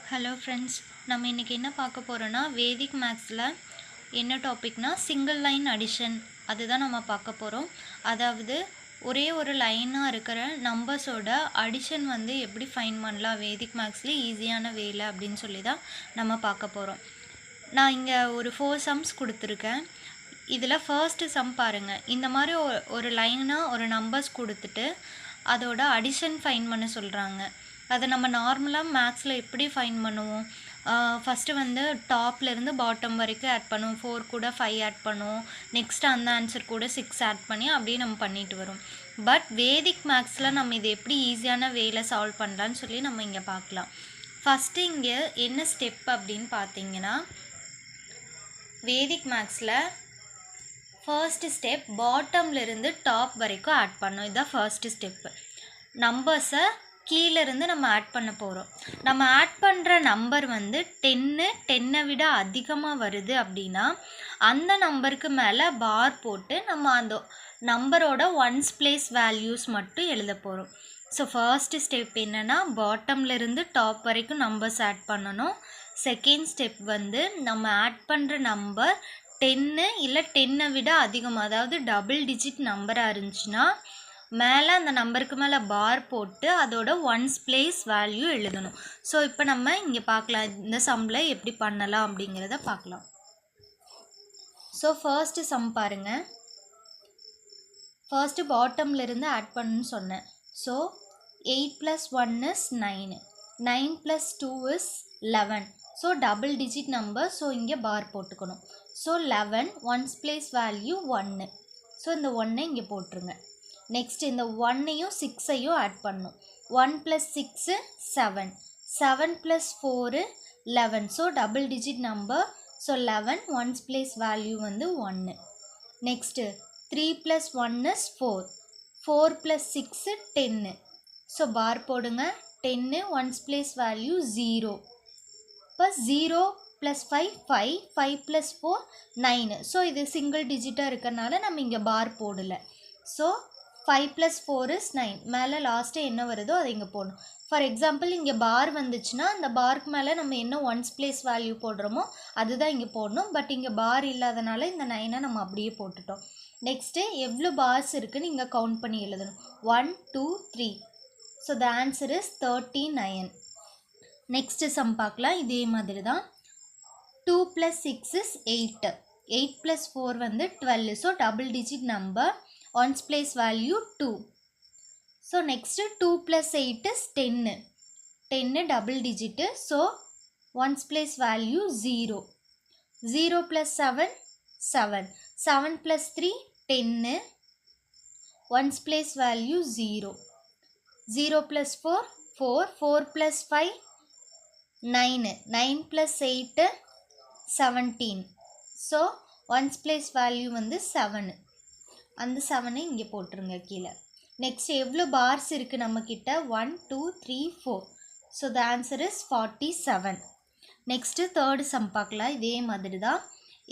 Hello friends, நம்ம இன்றைக்கி என்ன பார்க்க போகிறோன்னா வேதிக் மேக்ஸில் என்ன டாபிக்னா சிங்கிள் லைன் அடிஷன் அதுதான் நம்ம பார்க்க போகிறோம். அதாவது ஒரே ஒரு லைனாக இருக்கிற நம்பர்ஸோட அடிஷன் வந்து எப்படி ஃபைன் பண்ணலாம் வேதிக் மேக்ஸில் ஈஸியான வேலை அப்படின்னு சொல்லி தான் நம்ம பார்க்க போகிறோம். நான் இங்கே ஒரு 4 சம்ஸ் கொடுத்துருக்கேன். இதில் ஃபர்ஸ்ட்டு சம் பாருங்கள். இந்த மாதிரி ஒரு லைனாக ஒரு நம்பர்ஸ் கொடுத்துட்டு அதோட அடிஷன் ஃபைன் பண்ண சொல்கிறாங்க. அதை நம்ம நார்மலாக மேக்ஸில் எப்படி ஃபைன் பண்ணுவோம்? ஃபஸ்ட்டு வந்து டாப்லேருந்து பாட்டம் வரைக்கும் ஆட் பண்ணுவோம். 4 கூட 5 ஆட் பண்ணுவோம். நெக்ஸ்ட்டு அந்த ஆன்சர் கூட 6 ஆட் பண்ணி அப்படியே நம்ம பண்ணிட்டு வரோம். பட் வேதிக் மேக்ஸில் நம்ம இது எப்படி ஈஸியான வேலை சால்வ் பண்ணலான்னு சொல்லி நம்ம இங்கே பார்க்கலாம். ஃபஸ்ட்டு இங்கே என்ன ஸ்டெப் அப்படின்னு பார்த்தீங்கன்னா, வேதிக் மேக்ஸில் ஃபர்ஸ்ட் ஸ்டெப் பாட்டம்லேருந்து டாப் வரைக்கும் ஆட் பண்ணோம். இதுதான் ஃபர்ஸ்ட்டு ஸ்டெப்பு. நம்பர்ஸை கீழேருந்து நம்ம ஆட் பண்ண போகிறோம். நம்ம ஆட் பண்ணுற நம்பர் வந்து 10 விட அதிகமாக வருது அப்படின்னா அந்த நம்பருக்கு மேலே பார் போட்டு நம்ம அந்த நம்பரோட ஒன்ஸ் பிளேஸ் வேல்யூஸ் மட்டும் எழுத போகிறோம். ஸோ ஃபர்ஸ்ட் ஸ்டெப் என்னென்னா பாட்டம்லேருந்து டாப் வரைக்கும் நம்பர்ஸ் ஆட் பண்ணணும். செகண்ட் ஸ்டெப் வந்து நம்ம ஆட் பண்ணுற நம்பர் 10 இல்லை 10 விட அதிகமாக, அதாவது டபுள் டிஜிட் நம்பராக இருந்துச்சுன்னா மேலே அந்த நம்பருக்கு மேலே பார் போட்டு அதோட ஒன்ஸ் பிளேஸ் வேல்யூ எழுதணும். ஸோ இப்போ நம்ம இங்கே பார்க்கலாம், இந்த சம்மில் எப்படி பண்ணலாம் அப்படிங்கிறத பார்க்கலாம். ஸோ ஃபர்ஸ்ட்டு சம் பாருங்கள். ஃபர்ஸ்ட்டு பாட்டம்லேருந்து ஆட் பண்ணுன்னு சொன்னேன். So 8 + 1 is 9, 9 + 2 is 11. So double digit number, so இங்கே பார் போட்டுக்கணும். So 11 once place value 1. So இந்த 1 இங்கே போட்டுருங்க. நெக்ஸ்ட் இந்த 1ஐயும் 6ஐயும் ஆட் பண்ணும். 1 + 6 7, 7 + 4 11. So double digit number, so 11 once place value வந்து 1. Next 3 + 1 is 4, 4 + 6 10. ஸோ பார் போடுங்க. 10 ஒன்ஸ் பிளேஸ் வேல்யூ 0. இப்போ 0 + 5 5, 5 + 4 9. ஸோ இது சிங்கிள் டிஜிட்டாக இருக்கிறனால நம்ம இங்கே பார் போடலை. So 5 + 4 is 9. மேலே லாஸ்ட்டு என்ன வருதோ அதை இங்கே போடணும். ஃபார் எக்ஸாம்பிள் இங்கே பார் வந்துச்சுன்னா அந்த பார்க்கு மேலே நம்ம என்ன ஒன்ஸ் பிளேஸ் வேல்யூ போடுறோமோ அதுதான் இங்கே போடணும். பட் இங்கே பார் இல்லாதனால இந்த 9ஐ நம்ம அப்படியே போட்டுட்டோம். நெக்ஸ்ட்டு எவ்வளோ பார்ஸ் இருக்குன்னு இங்கே கவுண்ட் பண்ணி எழுதணும். 1 2 3. So the answer is 39. Next sum பார்க்கலாம். இதே மாதிரி தான். 2 + 6 is 8, 8 + 4 வந்து 12. So double digit number, once place value 2. So next 2 + 8 is 10, 10 double digit. So once place value 0. 0 + 7 7, 7 + 3 10, once place value 0. 0 + 4 4, 4 + 5 9, 9 + 8 17. So once place value வந்து 7. அந்த 7ஐ இங்கே போட்டுருங்க கீழே. நெக்ஸ்ட் எவ்வளோ பார்ஸ் இருக்குது நம்மக்கிட்ட? 1 2 3 4. So the answer is 47. Next third some பார்க்கலாம். இதே மாதிரி தான்.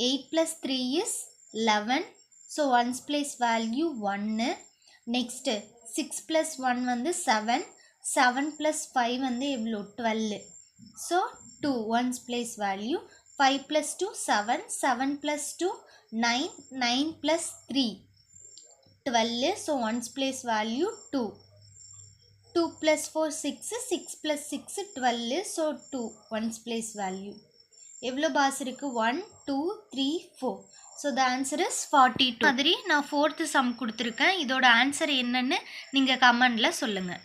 8 + 3 is 11. So once place value 1. Next 6 + 1 வந்து 7, 7 + 5 வந்து எவ்வளோ? 12. So 2 once place value. 5 + 2 7, 7 + 2 9, 9 + 3 12. So once place value 2. 2 + 4 6, 6 + 6 12. So 2 once place value. எவ்வளோ பாஸ் இருக்குது? 1 2 3 4. So the answer is 42. மாதிரி நான் 4th சம் கொடுத்துருக்கேன். இதோட ஆன்சர் என்னன்னு நீங்கள் கமெண்டில் சொல்லுங்கள்.